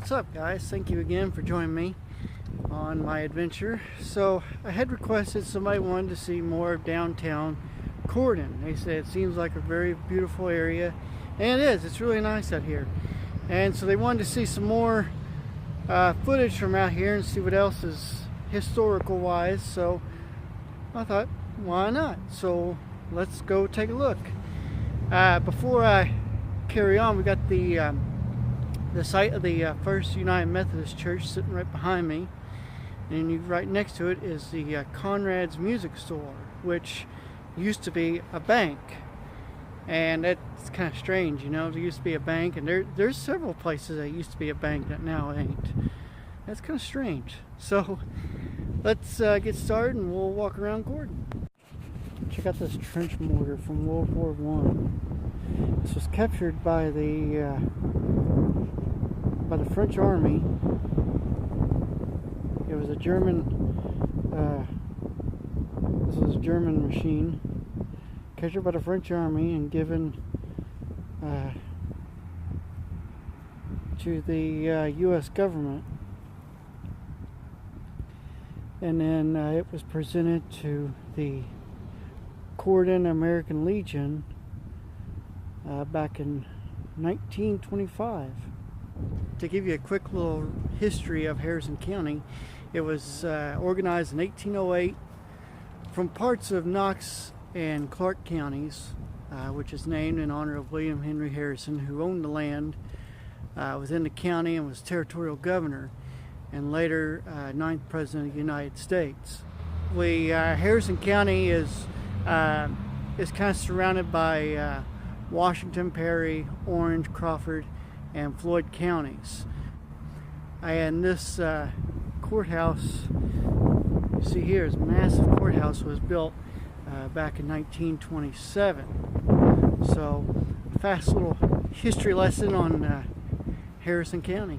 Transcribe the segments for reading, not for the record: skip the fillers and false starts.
What's up, guys? Thank you again for joining me on my adventure. So I had requested somebody wanted to see more of downtown Corydon. They said it seems like a very beautiful area, and it is. It's really nice out here. And so they wanted to see some more footage from out here and see what else is historical wise. So I thought, why not? So let's go take a look. Before I carry on, we got the site of the First United Methodist Church sitting right behind me, and right next to it is the Conrad's Music Store, which used to be a bank. And that's kind of strange, you know. There used to be a bank, and there's several places that used to be a bank that now ain't. That's kind of strange. So let's get started and we'll walk around Corydon. Check out this trench mortar from World War I. This was captured by the French Army. It was a German. This was a German machine captured by the French Army and given to the U.S. government, and then it was presented to the Corydon American Legion back in 1925. To give you a quick little history of Harrison County, it was organized in 1808 from parts of Knox and Clark counties, which is named in honor of William Henry Harrison, who owned the land within the county and was territorial governor, and later 9th President of the United States. Harrison County is kind of surrounded by Washington, Perry, Orange, Crawford, and Floyd counties. And this courthouse, you see here, is a massive courthouse, was built back in 1927. So, fast little history lesson on Harrison County.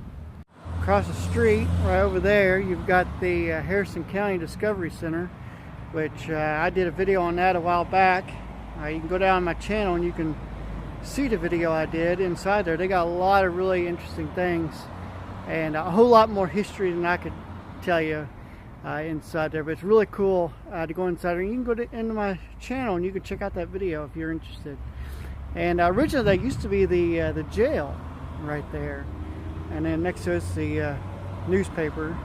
Across the street, right over there, you've got the Harrison County Discovery Center, which I did a video on that a while back. You can go down my channel and you can see the video I did inside there. They got a lot of really interesting things and a whole lot more history than I could tell you inside there, but it's really cool to go inside there. You can go into my channel and you can check out that video if you're interested. And originally that used to be the jail right there, and then next to it's the newspaper.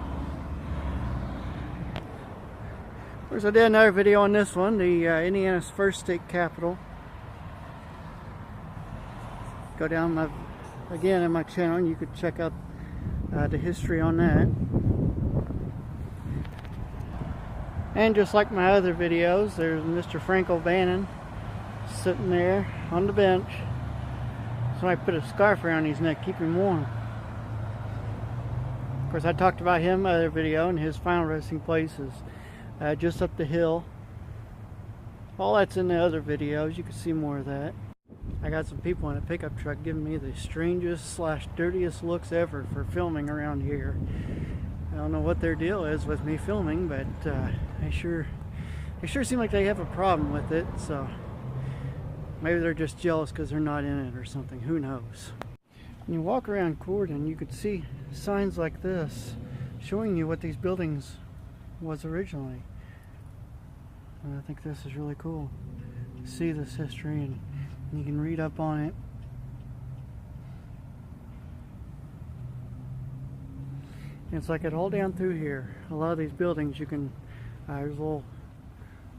Of course, I did another video on this one, the Indiana's first state capitol. Go down again in my channel and you could check out the history on that. And just like my other videos, there's Mr. Frank O'Bannon sitting there on the bench. Somebody put a scarf around his neck, keep him warm. Of course, I talked about him in my other video, and his final resting place is just up the hill. All that's in the other videos. You can see more of that. I got some people in a pickup truck giving me the strangest / dirtiest looks ever for filming around here. I don't know what their deal is with me filming, but they sure seem like they have a problem with it. So maybe they're just jealous because they're not in it or something. Who knows? When you walk around Corydon, you could see signs like this showing you what these buildings was originally. And I think this is really cool to see this history, and you can read up on it. And it's like it all down through here. A lot of these buildings, you can there's little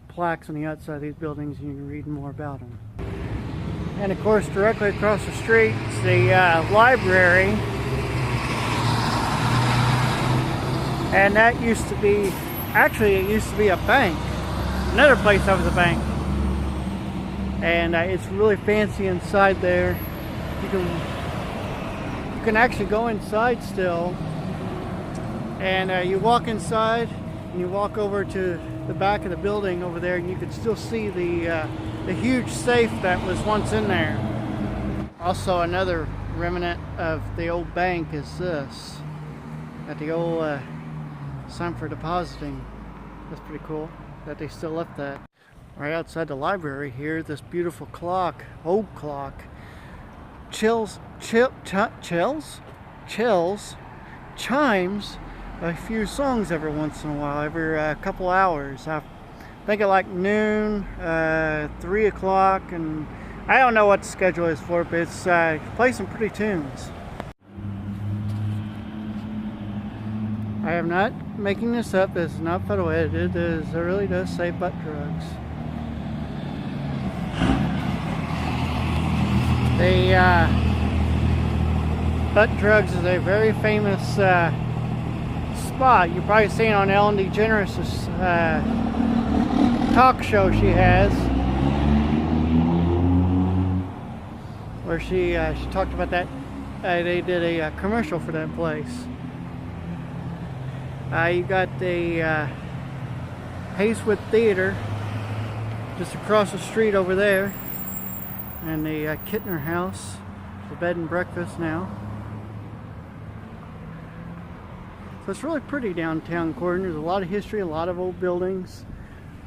plaques on the outside of these buildings, and you can read more about them. And of course, directly across the street is the library, and that used to be, actually it used to be a bank. Another place that was a bank. And it's really fancy inside there. You can actually go inside still, and you walk inside and you walk over to the back of the building over there, and you can still see the huge safe that was once in there. Also, another remnant of the old bank is this, at the old sign for depositing. That's pretty cool that they still left that. Right outside the library here, this beautiful clock, old clock, chills chimes a few songs every once in a while, every couple hours. I think at like noon, 3 o'clock, and I don't know what the schedule is for it, but it's play some pretty tunes. I am not making this up. This is not photo edited. It really does say butt drugs. The butt drugs is a very famous spot. You've probably seen on Ellen DeGeneres' talk show she has, where she talked about that. They did a commercial for that place. You got the Hazewood Theater just across the street over there, and the Kittner House, the bed and breakfast now. So it's really pretty downtown Corydon. There's a lot of history, a lot of old buildings,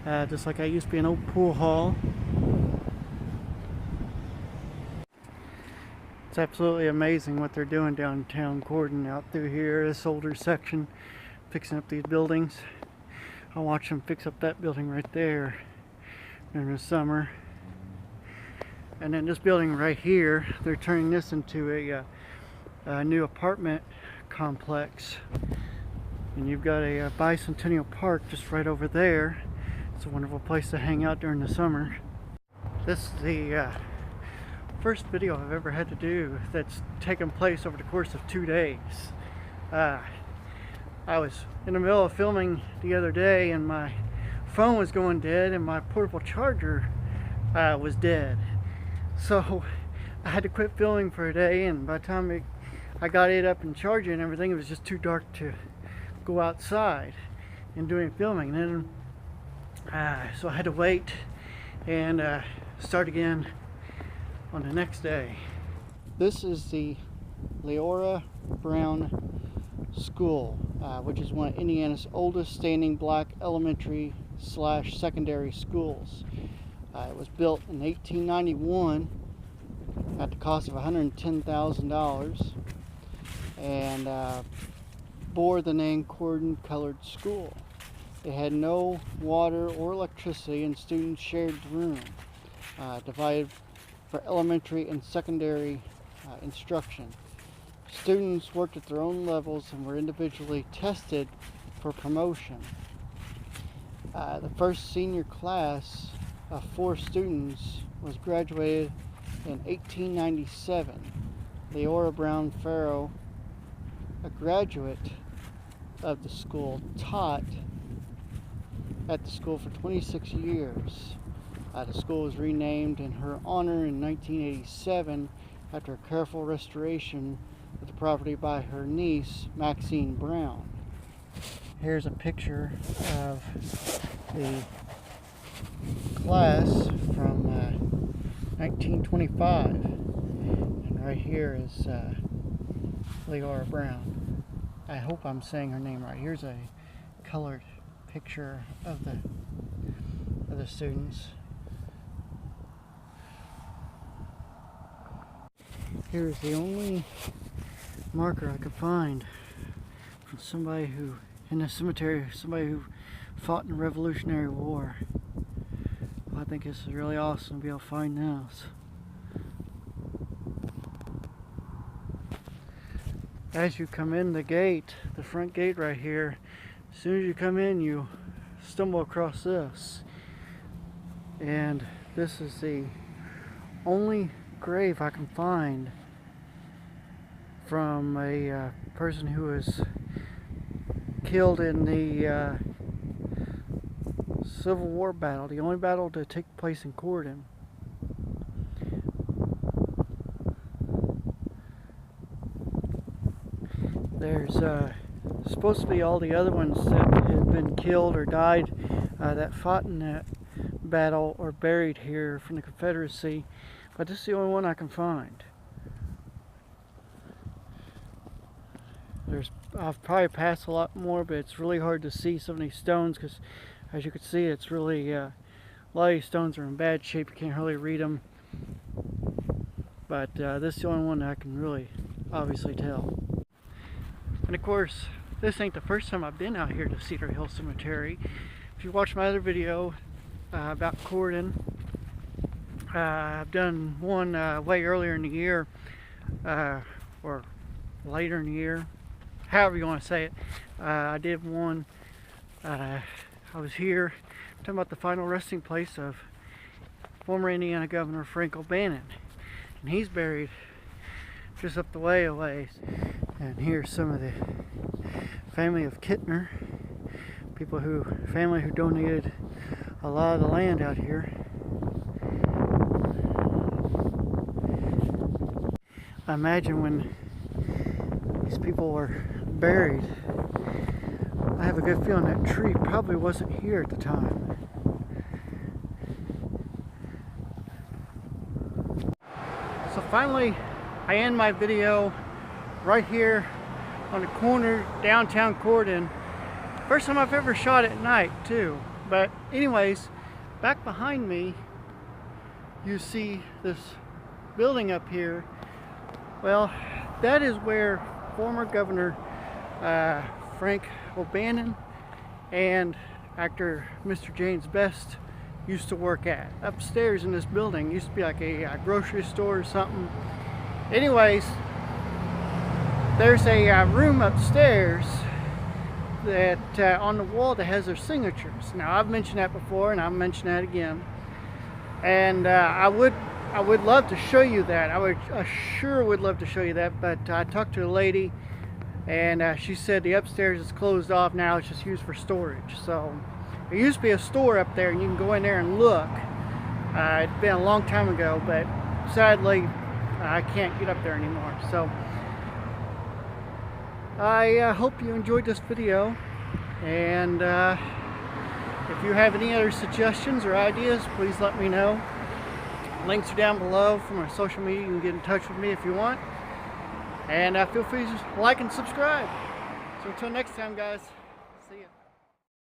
just like I used to be an old pool hall. It's absolutely amazing what they're doing downtown Corydon out through here, this older section, fixing up these buildings. I'll watch them fix up that building right there during the summer. And then this building right here, they're turning this into a new apartment complex. And you've got a Bicentennial Park just right over there. It's a wonderful place to hang out during the summer. This is the first video I've ever had to do that's taken place over the course of 2 days. I was in the middle of filming the other day, and my phone was going dead, and my portable charger was dead. So I had to quit filming for a day, and by the time I got it up and charging and everything, it was just too dark to go outside and do any filming. And then so I had to wait and start again on the next day. This is the Leora Brown School, which is one of Indiana's oldest standing black elementary / secondary schools. It was built in 1891 at the cost of $110,000 and bore the name Corydon Colored School. It had no water or electricity, and students shared the room, divided for elementary and secondary instruction. Students worked at their own levels and were individually tested for promotion. The first senior class of 4 students was graduated in 1897. Leora Brown Farrow, a graduate of the school, taught at the school for 26 years. The school was renamed in her honor in 1987 after a careful restoration of the property by her niece, Maxine Brown. Here's a picture of the class from 1925, and right here is Leora Brown. I hope I'm saying her name right. Here's a colored picture of the students. Here's the only marker I could find from somebody who, in the cemetery, somebody who fought in the Revolutionary War. Well, I think this is really awesome to be able to find those. As you come in the gate, the front gate right here, as soon as you come in, you stumble across this. And this is the only grave I can find from a person who was killed in the Civil War battle, the only battle to take place in Corydon. There's supposed to be all the other ones that had been killed or died that fought in that battle or buried here from the Confederacy, but this is the only one I can find. I've probably passed a lot more, but it's really hard to see some of these stones because, as you can see, it's really a lot of these stones are in bad shape. You can't hardly read them, but this is the only one that I can really obviously tell. And of course, this ain't the first time I've been out here to Cedar Hill Cemetery. If you watch my other video about Corydon, I've done one way earlier in the year, or later in the year, however you want to say it. I did one, I was here talking about the final resting place of former Indiana Governor Frank O'Bannon, and he's buried just up the way a ways. And here's some of the family of Kittner, family who donated a lot of the land out here. I imagine when these people were buried, I have a good feeling that tree probably wasn't here at the time. So finally, I end my video right here on the corner, downtown Corydon. First time I've ever shot at night too. But anyways, back behind me, you see this building up here. Well, that is where former Governor Frank O'Bannon and actor Mr. James Best used to work at. Upstairs in this building used to be like a grocery store or something. Anyways, there's a room upstairs that on the wall that has their signatures. Now, I've mentioned that before, and I'll mention that again. And I would love to show you that. I sure would love to show you that, but I talked to a lady, and she said the upstairs is closed off now. It's just used for storage. So there used to be a store up there, and you can go in there and look. It's been a long time ago, but sadly I can't get up there anymore. So I hope you enjoyed this video, and if you have any other suggestions or ideas, please let me know. Links are down below for my social media. You can get in touch with me if you want. And feel free to like and subscribe. So until next time, guys.